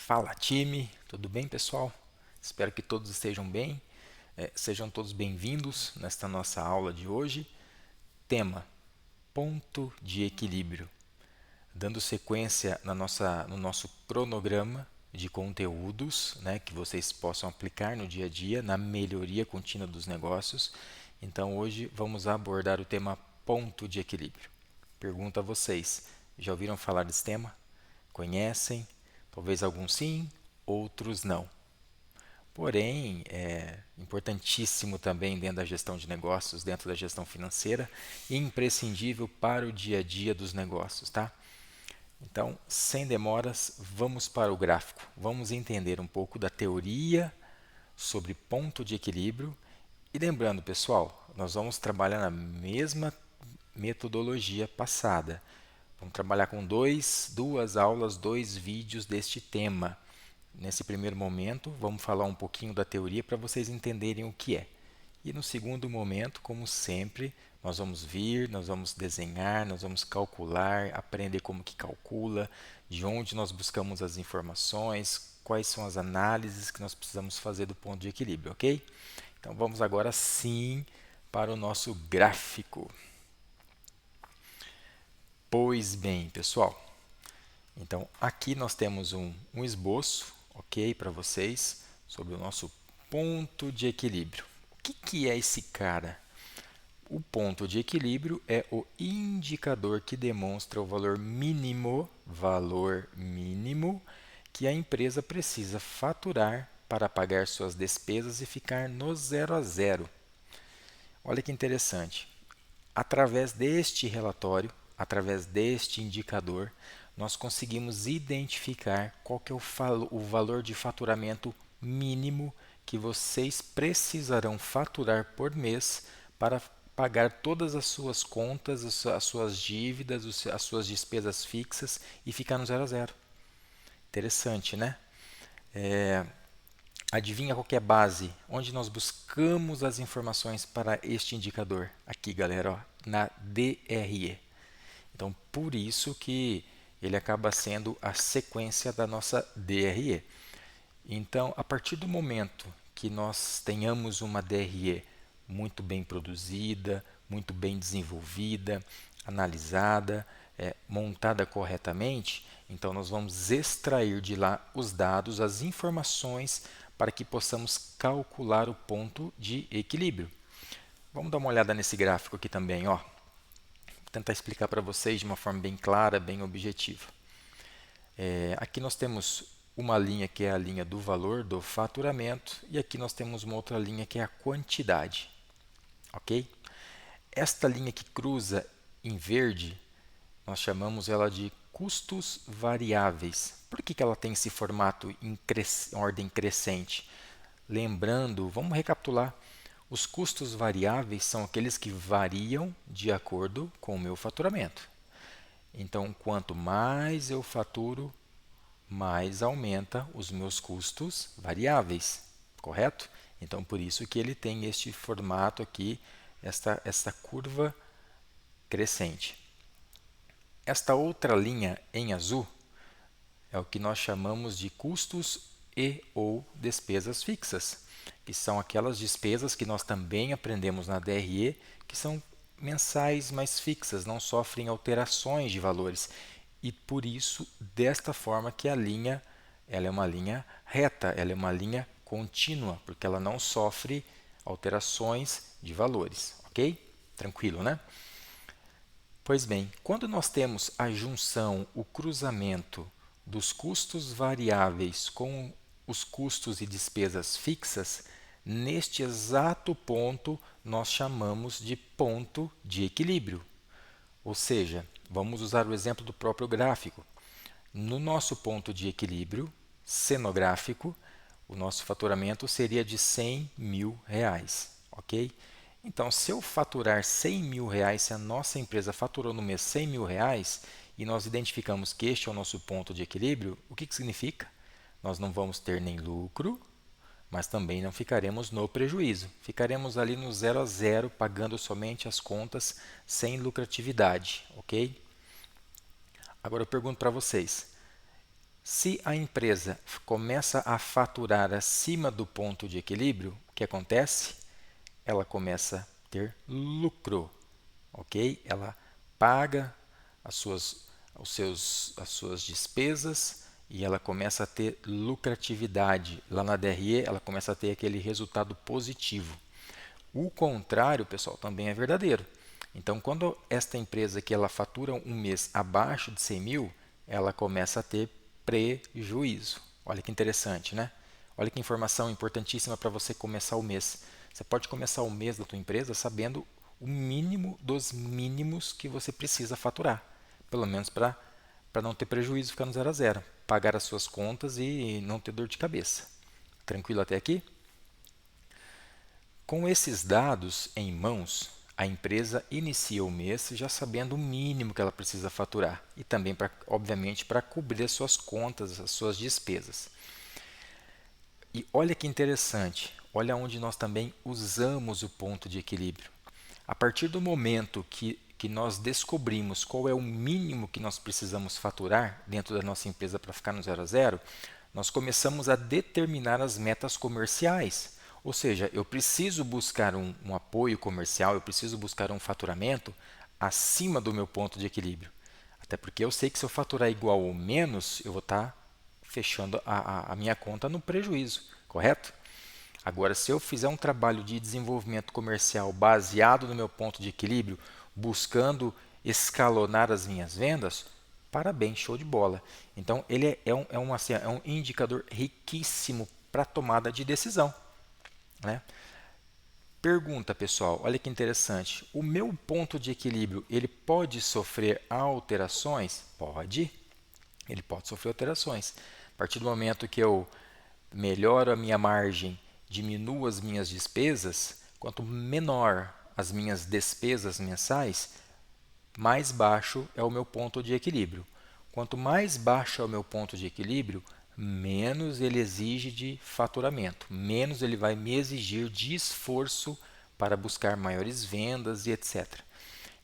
Fala time, tudo bem pessoal? Espero que todos estejam bem. Sejam todos bem-vindos nesta nossa aula de hoje. Tema: ponto de equilíbrio. Dando sequência no nosso cronograma de conteúdos, né, que vocês possam aplicar no dia a dia, na melhoria contínua dos negócios. Então hoje vamos abordar o tema ponto de equilíbrio. Pergunto a vocês, já ouviram falar desse tema? Conhecem? Talvez alguns sim, outros não. Porém, é importantíssimo também dentro da gestão de negócios, dentro da gestão financeira, e imprescindível para o dia a dia dos negócios, tá? Então, sem demoras, vamos para o gráfico. Vamos entender um pouco da teoria sobre ponto de equilíbrio. E lembrando, pessoal, nós vamos trabalhar na mesma metodologia passada. Vamos trabalhar com duas aulas, dois vídeos deste tema. Nesse primeiro momento, vamos falar um pouquinho da teoria para vocês entenderem o que é. E no segundo momento, como sempre, nós vamos desenhar, nós vamos calcular, aprender como que calcula, de onde nós buscamos as informações, quais são as análises que nós precisamos fazer do ponto de equilíbrio, ok? Então vamos agora sim para o nosso gráfico. Pois bem, pessoal, então aqui nós temos um esboço, ok, para vocês, sobre o nosso ponto de equilíbrio. O que é esse cara? O ponto de equilíbrio é o indicador que demonstra o valor mínimo que a empresa precisa faturar para pagar suas despesas e ficar no zero a zero. Olha que interessante. Através deste relatório, através deste indicador, nós conseguimos identificar qual que é o valor de faturamento mínimo que vocês precisarão faturar por mês para pagar todas as suas contas, as suas dívidas, as suas despesas fixas e ficar no zero a zero. Interessante, né? Adivinha qual que é a base? Onde nós buscamos as informações para este indicador? Aqui, galera, ó, na DRE. Então, por isso que ele acaba sendo a sequência da nossa DRE. Então, a partir do momento que nós tenhamos uma DRE muito bem produzida, muito bem desenvolvida, analisada, montada corretamente, então nós vamos extrair de lá os dados, as informações para que possamos calcular o ponto de equilíbrio. Vamos dar uma olhada nesse gráfico aqui também, ó. Vou tentar explicar para vocês de uma forma bem clara, bem objetiva. Aqui nós temos uma linha que é a linha do valor do faturamento e aqui nós temos uma outra linha que é a quantidade, ok? Esta linha que cruza em verde, nós chamamos ela de custos variáveis. Por que ela tem esse formato em ordem crescente? Lembrando, vamos recapitular, os custos variáveis são aqueles que variam de acordo com o meu faturamento. Então, quanto mais eu faturo, mais aumenta os meus custos variáveis, correto? Então, por isso que ele tem este formato aqui, esta curva crescente. Esta outra linha em azul é o que nós chamamos de custos e ou despesas fixas, que são aquelas despesas que nós também aprendemos na DRE, que são mensais mais fixas, não sofrem alterações de valores. E por isso, desta forma que a linha ela é uma linha reta, ela é uma linha contínua, porque ela não sofre alterações de valores, ok? Tranquilo, né? Pois bem, quando nós temos a junção, o cruzamento dos custos variáveis com os custos e despesas fixas, neste exato ponto nós chamamos de ponto de equilíbrio. Ou seja, vamos usar o exemplo do próprio gráfico. No nosso ponto de equilíbrio cenográfico, o nosso faturamento seria de R$ 100.000, ok? Então, se eu faturar R$ 100.000, se a nossa empresa faturou no mês R$ 100.000 e nós identificamos que este é o nosso ponto de equilíbrio, o que significa? Nós não vamos ter nem lucro, mas também não ficaremos no prejuízo. Ficaremos ali no zero a zero, pagando somente as contas sem lucratividade, ok? Agora eu pergunto para vocês, Se a empresa começa a faturar acima do ponto de equilíbrio, o que acontece? Ela começa a ter lucro, ok? Ela paga as suas despesas e ela começa a ter lucratividade. Lá na DRE, ela começa a ter aquele resultado positivo. O contrário, pessoal, também é verdadeiro. Então, quando esta empresa que ela fatura um mês abaixo de 100 mil, ela começa a ter prejuízo. Olha que interessante, né? Olha que informação importantíssima para você começar o mês. Você pode começar o mês da tua empresa sabendo o mínimo dos mínimos que você precisa faturar, pelo menos para não ter prejuízo, ficar no 0 a 0, pagar as suas contas e não ter dor de cabeça. Tranquilo até aqui? Com esses dados em mãos, a empresa inicia o mês já sabendo o mínimo que ela precisa faturar e também, obviamente, para cobrir as suas contas, as suas despesas. E olha que interessante, olha onde nós também usamos o ponto de equilíbrio. A partir do momento que nós descobrimos qual é o mínimo que nós precisamos faturar dentro da nossa empresa para ficar no 0 a 0, nós começamos a determinar as metas comerciais. Ou seja, eu preciso buscar um apoio comercial, eu preciso buscar um faturamento acima do meu ponto de equilíbrio. Até porque eu sei que se eu faturar igual ou menos, eu vou estar fechando a minha conta no prejuízo, correto? Agora, se eu fizer um trabalho de desenvolvimento comercial baseado no meu ponto de equilíbrio, buscando escalonar as minhas vendas, parabéns, show de bola. Então, ele é um indicador riquíssimo para tomada de decisão, né? Pergunta, pessoal, olha que interessante. O meu ponto de equilíbrio, ele pode sofrer alterações? Pode. Ele pode sofrer alterações. A partir do momento que eu melhoro a minha margem, diminuo as minhas despesas, quanto menor as minhas despesas mensais, mais baixo é o meu ponto de equilíbrio. Quanto mais baixo é o meu ponto de equilíbrio, menos ele exige de faturamento, menos ele vai me exigir de esforço para buscar maiores vendas e etc.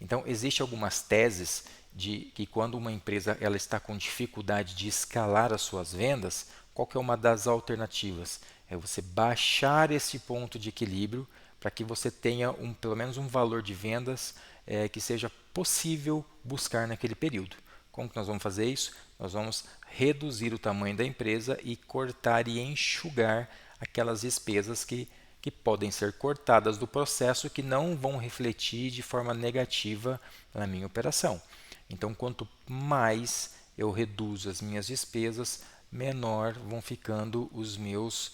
Então, existem algumas teses de que quando uma empresa ela está com dificuldade de escalar as suas vendas, qual que é uma das alternativas? É você baixar esse ponto de equilíbrio para que você tenha pelo menos um valor de vendas que seja possível buscar naquele período. Como que nós vamos fazer isso? Nós vamos reduzir o tamanho da empresa e cortar e enxugar aquelas despesas que podem ser cortadas do processo que não vão refletir de forma negativa na minha operação. Então, quanto mais eu reduzo as minhas despesas, menor vão ficando os meus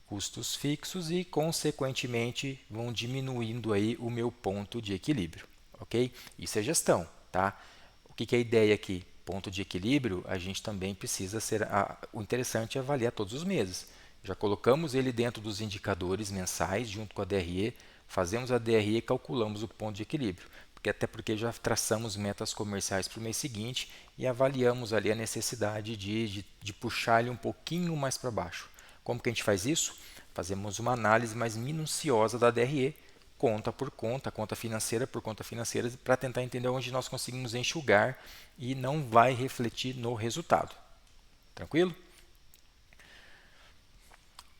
custos fixos e, consequentemente, vão diminuindo aí o meu ponto de equilíbrio, ok? Isso é gestão, tá? O que é a ideia aqui? Ponto de equilíbrio, a gente também precisa ser... o interessante é avaliar todos os meses. Já colocamos ele dentro dos indicadores mensais, junto com a DRE, fazemos a DRE e calculamos o ponto de equilíbrio. Até porque já traçamos metas comerciais para o mês seguinte e avaliamos ali a necessidade de puxar ele um pouquinho mais para baixo. Como que a gente faz isso? Fazemos uma análise mais minuciosa da DRE, conta por conta, conta financeira por conta financeira, para tentar entender onde nós conseguimos enxugar e não vai refletir no resultado. Tranquilo?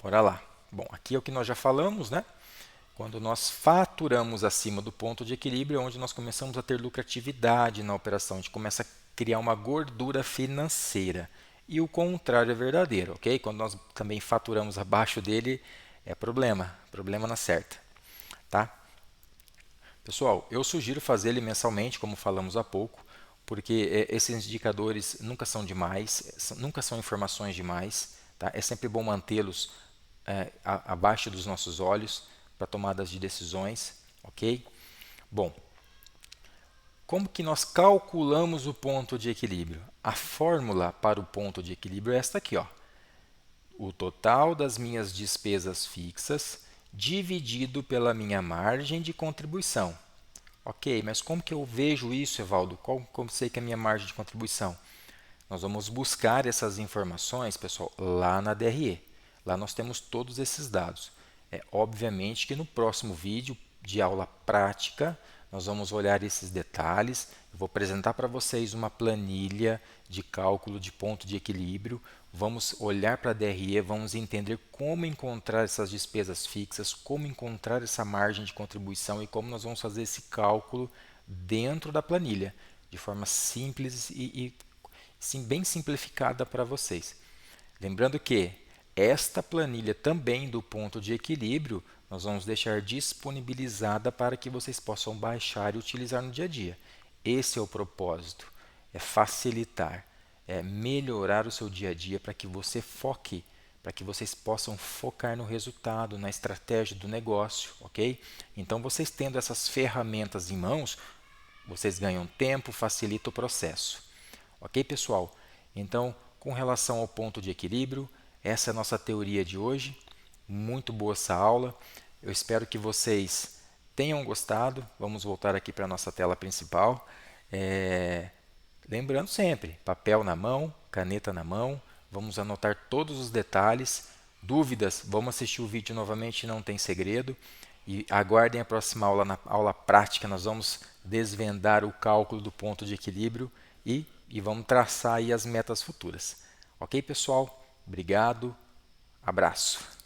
Bora lá. Bom, aqui é o que nós já falamos, né? Quando nós faturamos acima do ponto de equilíbrio, é onde nós começamos a ter lucratividade na operação, a gente começa a criar uma gordura financeira. E o contrário é verdadeiro, ok? Quando nós também faturamos abaixo dele, é problema na certa, tá? Pessoal, eu sugiro fazer ele mensalmente, como falamos há pouco, porque esses indicadores nunca são demais, nunca são informações demais, tá? É sempre bom mantê-los abaixo dos nossos olhos para tomadas de decisões, ok? Bom, como que nós calculamos o ponto de equilíbrio? A fórmula para o ponto de equilíbrio é esta aqui, ó. O total das minhas despesas fixas dividido pela minha margem de contribuição. Ok, mas como que eu vejo isso, Evaldo? Como sei que é a minha margem de contribuição? Nós vamos buscar essas informações, pessoal, lá na DRE. Lá nós temos todos esses dados. Obviamente que no próximo vídeo de aula prática, nós vamos olhar esses detalhes. Eu vou apresentar para vocês uma planilha de cálculo de ponto de equilíbrio. Vamos olhar para a DRE, vamos entender como encontrar essas despesas fixas, como encontrar essa margem de contribuição e como nós vamos fazer esse cálculo dentro da planilha, de forma simples e sim, bem simplificada para vocês. Lembrando que esta planilha também do ponto de equilíbrio nós vamos deixar disponibilizada para que vocês possam baixar e utilizar no dia a dia. Esse é o propósito, é facilitar, é melhorar o seu dia a dia para que você foque, para que vocês possam focar no resultado, na estratégia do negócio, ok? Então, vocês tendo essas ferramentas em mãos, vocês ganham tempo, facilita o processo. Ok, pessoal? Então, com relação ao ponto de equilíbrio, essa é a nossa teoria de hoje. Muito boa essa aula. Eu espero que vocês tenham gostado. Vamos voltar aqui para a nossa tela principal. Lembrando sempre, papel na mão, caneta na mão. Vamos anotar todos os detalhes. Dúvidas, vamos assistir o vídeo novamente, não tem segredo. E aguardem a próxima aula, na aula prática, nós vamos desvendar o cálculo do ponto de equilíbrio e vamos traçar aí as metas futuras. Ok, pessoal? Obrigado, abraço.